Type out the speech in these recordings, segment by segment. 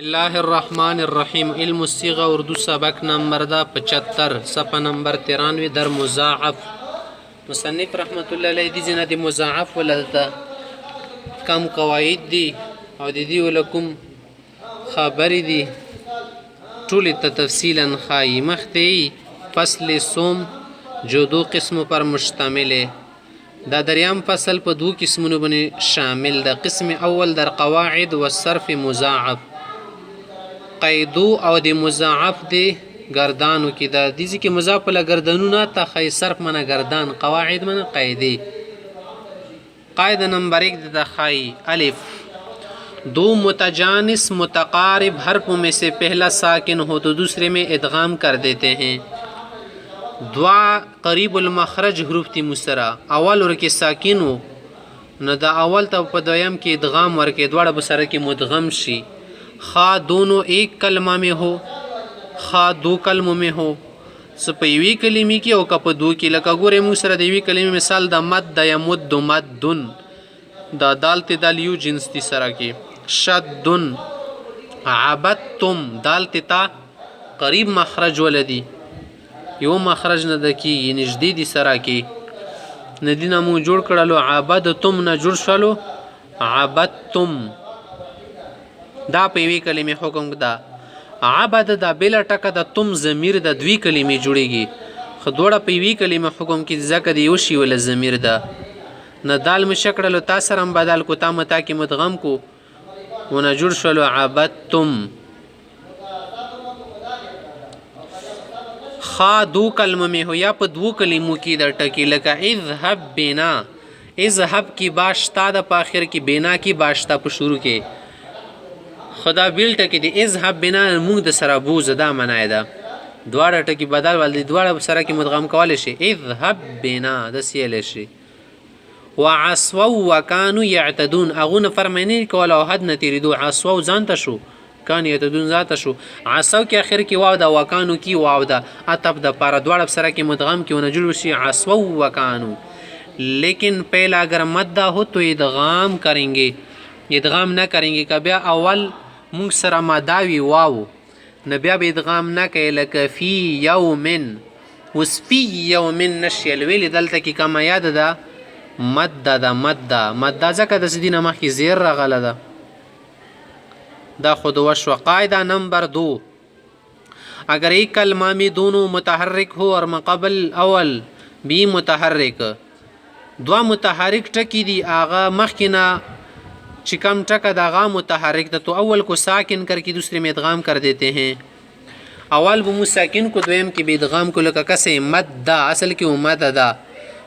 الله الرحمن الرحیم علم الصیغه اردو سبق نمبر دا 75 صفحه نمبر 93 در مضاعف مصنف رحمت الله علیه دي جنا دي مضاعف ولدا کم قواعد دي او دي ولکم خبر دي ټول ته تفصیلا خای مختی فصل سوم جو دو قسم پر مشتمل ہے دا دریام فصل په دو قسمونو باندې شامل ده قسم اول در قواعد والصرف مضاعف قیدو او د مضاعف دی گردانو کې دا دیزی کې مضاف له گردانونه ته خی صرف منه گردان قواعد منه قیدی قاعده نمبر 1 د خی الف دو متجانس متقارب حرفوں میں سے پہلا ساکن ہو تو دوسرے میں ادغام کر دیتے ہیں دعا قریب المخرج حروف تی مسترا اول ورکه ساکن ہو نو دا اول ته په دویم کې ادغام ورکه دواړه بسره کې مدغم شي خا دونوں ایک کلمہ میں ہو خا دو کلموں میں ہو سپیوی کلمی کی او کپ دو کی لکا گورے مو سره دیوی کلمی مثال دا مد دا یمد مدن دا دالت دالیو جنس تی سره کی شدن عبدتم دالت تا قریب مخرج ولدی یو مخرج نه دکی نږدې دی سره کی ندینا مو جوړ کړلو عبدتم نه جوړ شلو عبدتم دا پیوی کلمه حکم دا عبد دا بلا ټکه د تم ضمیر د دوی کلمې جوړیږي خدوړه پیوی کلمه حکم کې ځکه دی وشي ول ضمیر دا نه دال مشکړلو تاسو رم بدل کو تا متا کې مدغم کو ونه جوړ شلو عبدتم خا دو کلمه می هو یا په دو کلمو کې د ټکی لکه اذهب بنا اذهب کی باشتا د په اخر کې بنا کی باشتا په شروع کې خدا بیل ټکی دی اذهب بنا موږ د سره بوز دا منای دا دواړه ټکی بدل ول دي دواړه سره کې مدغم کول شي اذهب بنا د سیل شي وعصوا وكانوا يعتدون اغون فرمانی کول او حد نتیریدو عصوا ځانته شو کان یعتدون ذات شو عصوا کې اخر کې واو دا وکانو کې واو دا اتب د پاره دواړه سره کې مدغم کې ونه جوړ شي عصوا وكانوا لیکن پہلا اگر مد ہو تو ادغام کरेंगे ادغام نہ کरेंगे کبیا اول مونږ سره مداوی واو نه بیا به ادغام نه کوي لکه فی یومن اوس فی یومن نشي ویل دلته کې کما یاد ده مد ځکه د سدینه مخکې زیر راغله ده دا خود وشو قاعده نمبر 2 اگر ایک کلمہ میں دونوں متحرک ہو اور مقابل اول بھی متحرک دو متحرک ټکی دی آغا مخکنا چکم ٹکا داغا متحرک دا تو اول کو ساکن کر کے دوسرے میں ادغام کر دیتے ہیں اول بمو ساکن کو دویم کی بھی ادغام کو لکا کسے مد دا اصل کیوں مد دا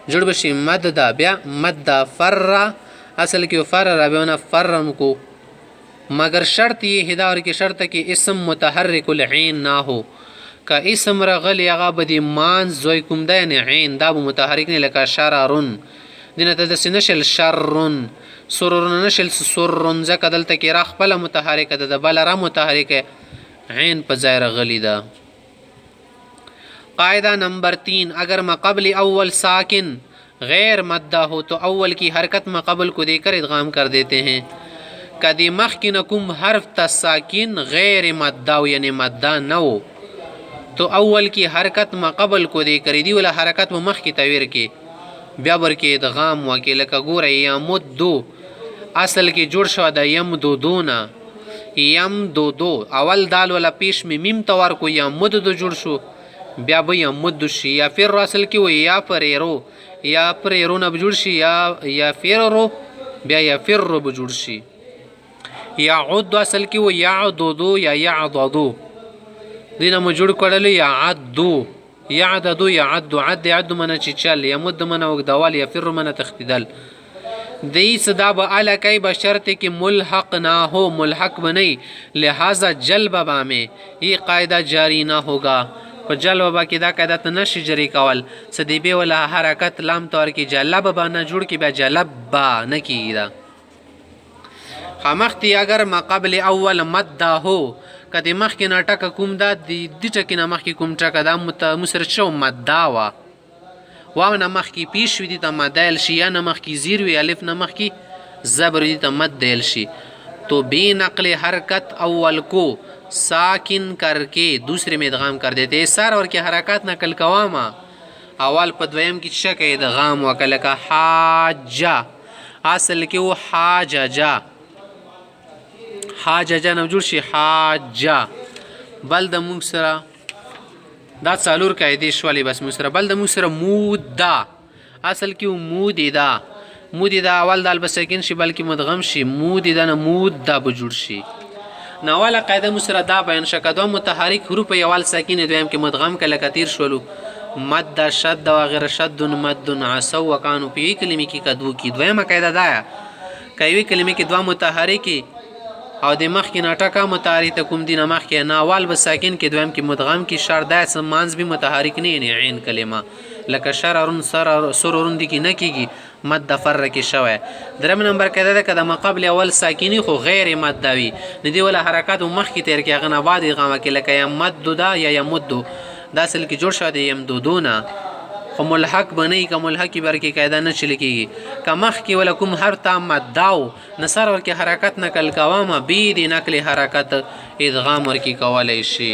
جڑ بشی مد دا بیا مد دا فر اصل کیوں فر را بیونا فرم کو مگر شرط یہ ہدار کی شرط کی اسم متحرک العین نہ ہو کا اسم رغل اغا بدی مان زوی کم دا یعنی عین دا بو متحرک نے لکا شرارن دینا تدسی نشل شرن سرورن نشل سرورن زکه دلته کې را خپل متحرک ده بل را متحرک عین په ظاهر غلی ده قاعده نمبر 3 اگر ما قبل اول ساکن غیر مدہ ہو تو اول کی حرکت ما قبل کو دے کر ادغام کر دیتے ہیں کدی مخکنکم حرف تساکن غیر مدہ یعنی مدہ نہ ہو تو اول کی حرکت ما قبل کو دے کر دی ولا حرکت و مخ کی تویر کی بیا بر کې ادغام وکي لکه ګوره یمدو اصل کې جوړ شو د یمدو دونا یمدو اول دال ولا پیش می میم تور کو یمدو جوړ شو بیا به یمدو شي یا فر اصل کې و یا پرېرو نه جوړ شي یا فررو بیا یا فر به جوړ شي یعد اصل کې و یعدو یا یعضدو دینه مو جوړ کړل یا عدو یعددو یعد عد منه چې چل یمد منه وګدوال یفر منه تختیدل دی صدا به الکی بشرط کې ملحق نہ ہو ملحق بنی لہذا جلب با میں یہ قاعدہ جاری نہ ہوگا په جلب با کې دا قاعده نشي جری کول سدی به ولا حرکت لام طور کې جلب با نه جوړ کې به جلب با نه کیدا خامختی اگر ما قبل اول مد ہو کدی مخکې ناټک کوم دا دی ټکی نه مخکې کوم ټک دا مسر شو مدا وا واو نه مخکې پیش وی دي ته مدل شي یا نه مخکې زیر وی الف نه مخکې زبر دي ته مد دل شي तो बी नकल हरकत अव्वल को साकिन करके दूसरे में इदगाम कर देते सर और के हरकत नकल कवामा अवल په دویم کې شک ادغام وکړه لکه حاجه اصل کې و حاججا حاججا نو جوړ شي حاجه بل د موږ سره دا څلور قاعدې شولې بس موږ سره بل د موږ سره مودا اصل کې موددا موددا اول دال بسکین شي بلکې مدغم شي موددا نه مودا به جوړ شي نو والا قاعده موږ سره دا بیان شکه دوه متحرک حروف یوال ساکین دویم کې مدغم کله کثیر شولو مد شد و غیر شد مد عسو وکانو په کلمې کې کدو کې دویمه قاعده ده کوي کلمې کې دوه متحرک او د مخ کې ناټکا متحرک ته کوم دینه مخ کې ناوال به ساکن کې دویم کې مدغم کې شر ده سمانز به متحرک نه نه عین کلمه لکه شررن سررن دي کې نه کېږي مد فر کې شوی دریم نمبر قاعده ده کده ما قبل اول ساکنی خو غیر مد وي ندی ولا حرکات مخ کې تیر کې غنه بعد اقامه کې لکه یا مد دا یا مد دا اصل کې جوړ شوی یم دودونه خو ملحق بنئ که ملحقی بر کې قاعده نه چل کېږي که مخ کې ولا کوم هر تا مد داو نصر ور کې حرکت نقل کوامه بی دی نقل حرکت ادغام ور کې کولی شي